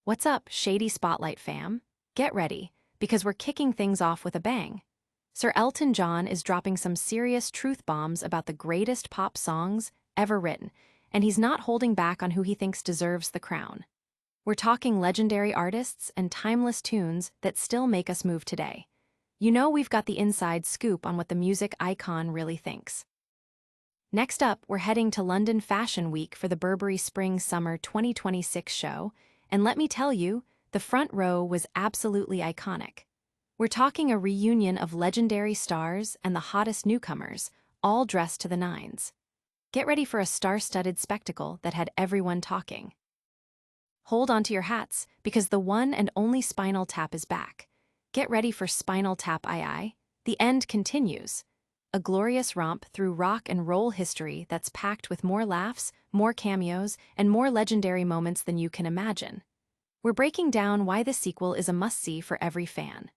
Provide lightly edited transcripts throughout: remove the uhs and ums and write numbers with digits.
What's up, Shady Spotlight fam? Get ready, because we're kicking things off with a bang. Sir Elton John is dropping some serious truth bombs about the greatest pop songs ever written, and he's not holding back on who he thinks deserves the crown. We're talking legendary artists and timeless tunes that still make us move today. You know we've got the inside scoop on what the music icon really thinks. Next up, we're heading to London Fashion Week for the Burberry Spring-Summer 2026 show, and let me tell you, the front row was absolutely iconic. We're talking a reunion of legendary stars and the hottest newcomers, all dressed to the nines. Get ready for a star-studded spectacle that had everyone talking. Hold onto your hats, because the one and only Spinal Tap is back. Get ready for Spinal Tap II. The end continues. A glorious romp through rock and roll history that's packed with more laughs, more cameos, and more legendary moments than you can imagine. We're breaking down why the sequel is a must-see for every fan.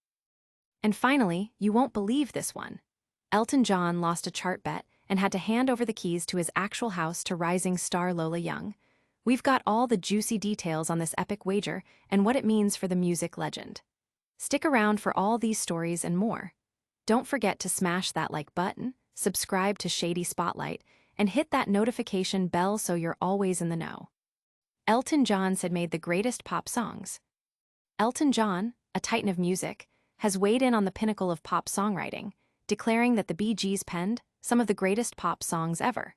And finally, you won't believe this one. Elton John lost a chart bet and had to hand over the keys to his actual house to rising star Lola Young. We've got all the juicy details on this epic wager and what it means for the music legend. Stick around for all these stories and more. Don't forget to smash that like button, subscribe to Shady Spotlight, and hit that notification bell so you're always in the know. Elton John said made the greatest pop songs. Elton John, a titan of music, has weighed in on the pinnacle of pop songwriting, declaring that the Bee Gees penned some of the greatest pop songs ever.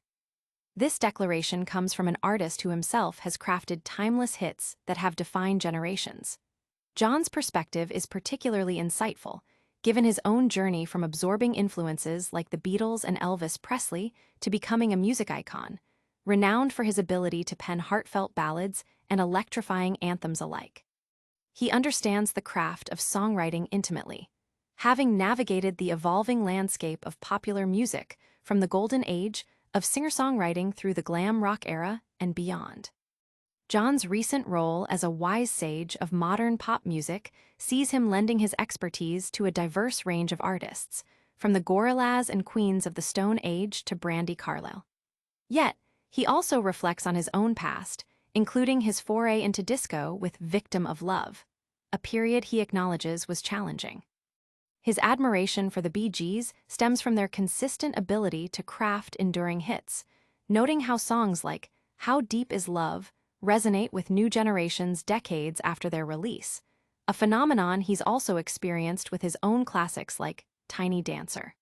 This declaration comes from an artist who himself has crafted timeless hits that have defined generations. John's perspective is particularly insightful, given his own journey from absorbing influences like the Beatles and Elvis Presley to becoming a music icon, renowned for his ability to pen heartfelt ballads and electrifying anthems alike. He understands the craft of songwriting intimately, having navigated the evolving landscape of popular music from the golden age of singer-songwriting through the glam rock era and beyond. John's recent role as a wise sage of modern pop music sees him lending his expertise to a diverse range of artists, from the Gorillaz and Queens of the Stone Age to Brandi Carlile. Yet, he also reflects on his own past, including his foray into disco with Victim of Love, a period he acknowledges was challenging. His admiration for the Bee Gees stems from their consistent ability to craft enduring hits, noting how songs like How Deep Is Love resonate with new generations decades after their release, a phenomenon he's also experienced with his own classics like Tiny Dancer.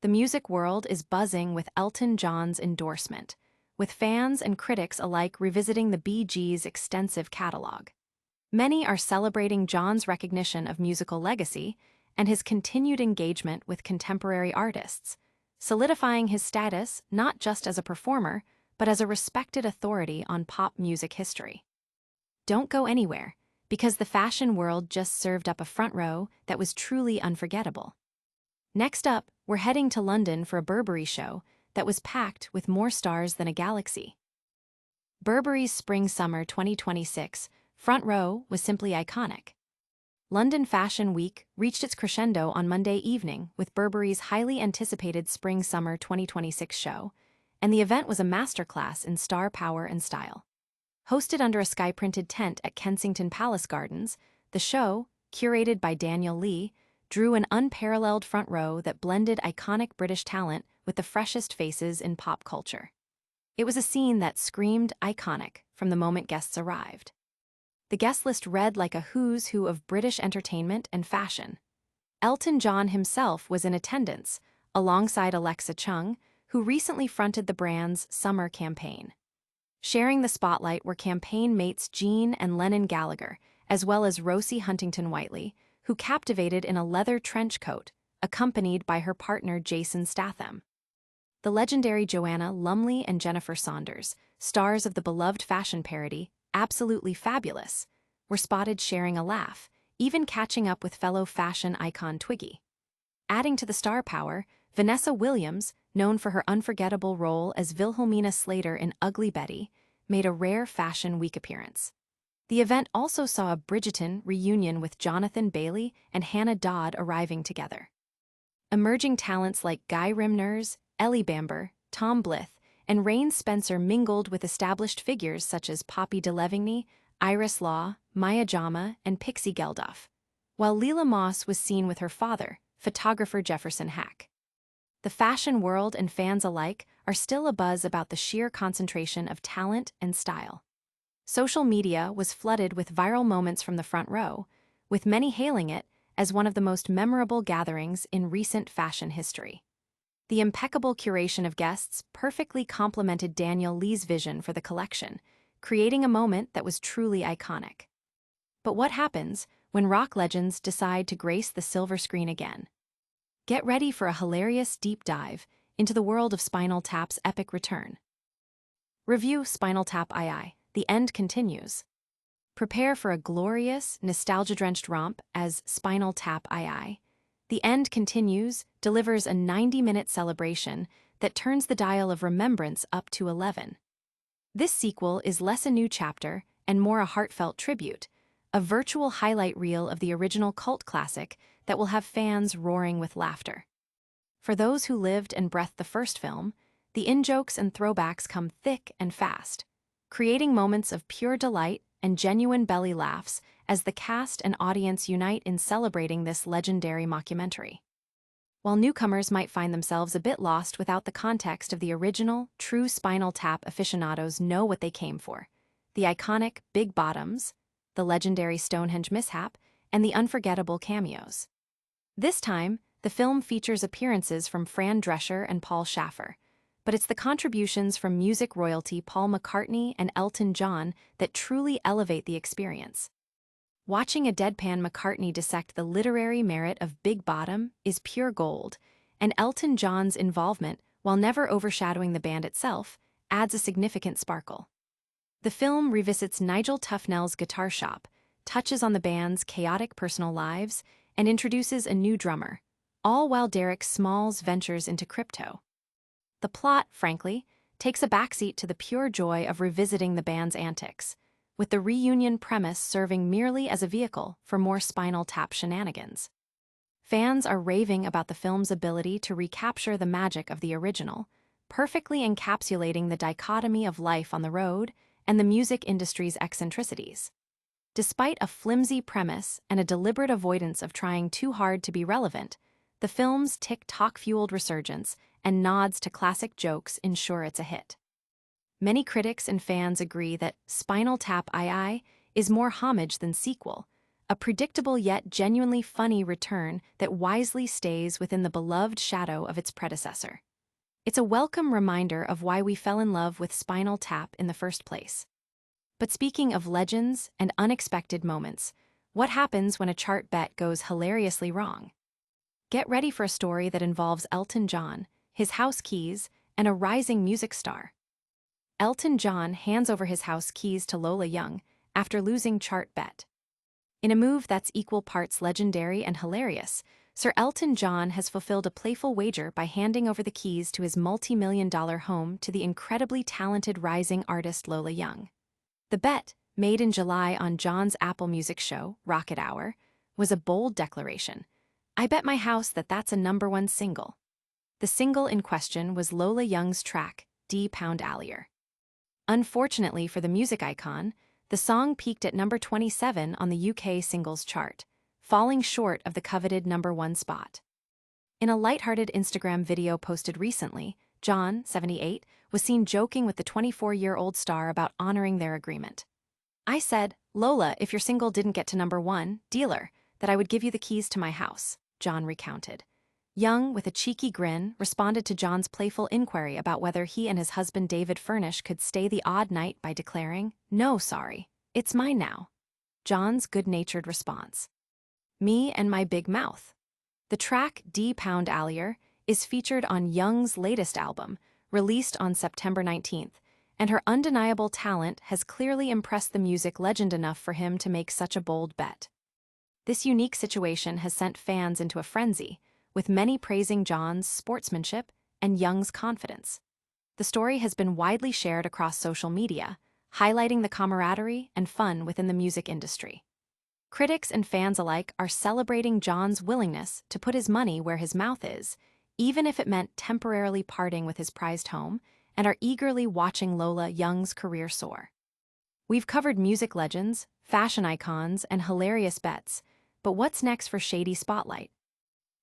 The music world is buzzing with Elton John's endorsement, with fans and critics alike revisiting the Bee Gees' extensive catalog. Many are celebrating John's recognition of musical legacy and his continued engagement with contemporary artists, solidifying his status not just as a performer, but as a respected authority on pop music history. Don't go anywhere, because the fashion world just served up a front row that was truly unforgettable. Next up, we're heading to London for a Burberry show that was packed with more stars than a galaxy. Burberry's Spring-Summer 2026 front row was simply iconic. London Fashion Week reached its crescendo on Monday evening with Burberry's highly anticipated Spring-Summer 2026 show, and the event was a masterclass in star power and style. Hosted under a sky-printed tent at Kensington Palace Gardens, the show, curated by Daniel Lee, drew an unparalleled front row that blended iconic British talent with the freshest faces in pop culture. It was a scene that screamed iconic from the moment guests arrived. The guest list read like a who's who of British entertainment and fashion. Elton John himself was in attendance, alongside Alexa Chung, who recently fronted the brand's summer campaign. Sharing the spotlight were campaign mates Jean and Lennon Gallagher, as well as Rosie Huntington-Whiteley, who captivated in a leather trench coat, accompanied by her partner Jason Statham. The legendary Joanna Lumley and Jennifer Saunders, stars of the beloved fashion parody Absolutely Fabulous, were spotted sharing a laugh, even catching up with fellow fashion icon Twiggy. Adding to the star power, Vanessa Williams, known for her unforgettable role as Wilhelmina Slater in Ugly Betty, made a rare Fashion Week appearance. The event also saw a Bridgerton reunion with Jonathan Bailey and Hannah Dodd arriving together. Emerging talents like Guy Rimners, Ellie Bamber, Tom Blyth, and Rain Spencer mingled with established figures such as Poppy Delevingne, Iris Law, Maya Jama, and Pixie Geldof, while Leela Moss was seen with her father, photographer Jefferson Hack. The fashion world and fans alike are still abuzz about the sheer concentration of talent and style. Social media was flooded with viral moments from the front row, with many hailing it as one of the most memorable gatherings in recent fashion history. The impeccable curation of guests perfectly complemented Daniel Lee's vision for the collection, creating a moment that was truly iconic. But what happens when rock legends decide to grace the silver screen again? Get ready for a hilarious deep dive into the world of Spinal Tap's epic return. Review Spinal Tap II, The End Continues. Prepare for a glorious, nostalgia-drenched romp as Spinal Tap II, The End Continues delivers a 90-minute celebration that turns the dial of remembrance up to 11. This sequel is less a new chapter and more a heartfelt tribute, a virtual highlight reel of the original cult classic that will have fans roaring with laughter. For those who lived and breathed the first film, the in-jokes and throwbacks come thick and fast, creating moments of pure delight and genuine belly laughs as the cast and audience unite in celebrating this legendary mockumentary. While newcomers might find themselves a bit lost without the context of the original, true Spinal Tap aficionados know what they came for: the iconic big bottoms, the legendary Stonehenge mishap, and the unforgettable cameos. This time, the film features appearances from Fran Drescher and Paul Schaffer, but it's the contributions from music royalty Paul McCartney and Elton John that truly elevate the experience. Watching a deadpan McCartney dissect the literary merit of Big Bottom is pure gold, and Elton John's involvement, while never overshadowing the band itself, adds a significant sparkle. The film revisits Nigel Tufnell's guitar shop, touches on the band's chaotic personal lives, and introduces a new drummer, all while Derek Small's ventures into crypto. The plot, frankly, takes a backseat to the pure joy of revisiting the band's antics, with the reunion premise serving merely as a vehicle for more Spinal Tap shenanigans. Fans are raving about the film's ability to recapture the magic of the original, perfectly encapsulating the dichotomy of life on the road and the music industry's eccentricities. Despite a flimsy premise and a deliberate avoidance of trying too hard to be relevant, the film's TikTok-fueled resurgence and nods to classic jokes ensure it's a hit. Many critics and fans agree that Spinal Tap II is more homage than sequel, a predictable yet genuinely funny return that wisely stays within the beloved shadow of its predecessor. It's a welcome reminder of why we fell in love with Spinal Tap in the first place. But speaking of legends and unexpected moments, what happens when a chart bet goes hilariously wrong? Get ready for a story that involves Elton John, his house keys, and a rising music star. Elton John hands over his house keys to Lola Young after losing chart bet. In a move that's equal parts legendary and hilarious, Sir Elton John has fulfilled a playful wager by handing over the keys to his multi-million-dollar home to the incredibly talented rising artist Lola Young. The bet, made in July on John's Apple Music show, Rocket Hour, was a bold declaration. "I bet my house that that's a #1 single." The single in question was Lola Young's track, D-Pound Allier. Unfortunately for the music icon, the song peaked at number 27 on the UK singles chart, falling short of the coveted #1 spot. In a lighthearted Instagram video posted recently, John, 78, was seen joking with the 24-year-old star about honoring their agreement. "I said, Lola, if your single didn't get to #1, dealer, that I would give you the keys to my house," John recounted. Young, with a cheeky grin, responded to John's playful inquiry about whether he and his husband David Furnish could stay the odd night by declaring, "No, sorry, it's mine now." John's good-natured response: "Me and my big mouth." The track D-Pound Allier is featured on Young's latest album, released on September 19th, and her undeniable talent has clearly impressed the music legend enough for him to make such a bold bet. This unique situation has sent fans into a frenzy, with many praising John's sportsmanship and Young's confidence. The story has been widely shared across social media, highlighting the camaraderie and fun within the music industry. Critics and fans alike are celebrating John's willingness to put his money where his mouth is, even if it meant temporarily parting with his prized home, and are eagerly watching Lola Young's career soar. We've covered music legends, fashion icons, and hilarious bets, but what's next for Shady Spotlight?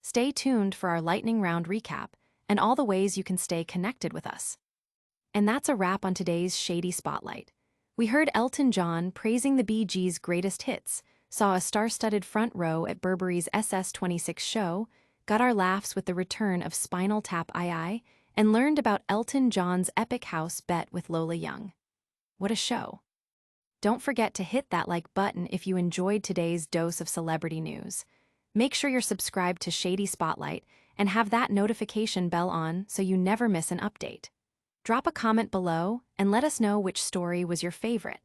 Stay tuned for our lightning round recap and all the ways you can stay connected with us. And that's a wrap on today's Shady Spotlight. We heard Elton John praising the Bee Gees' greatest hits, saw a star-studded front row at Burberry's SS26 show, got our laughs with the return of Spinal Tap II, and learned about Elton John's epic house bet with Lola Young. What a show! Don't forget to hit that like button if you enjoyed today's dose of celebrity news. Make sure you're subscribed to Shady Spotlight and have that notification bell on so you never miss an update. Drop a comment below and let us know which story was your favorite.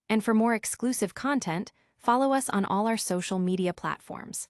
And for more exclusive content, follow us on all our social media platforms.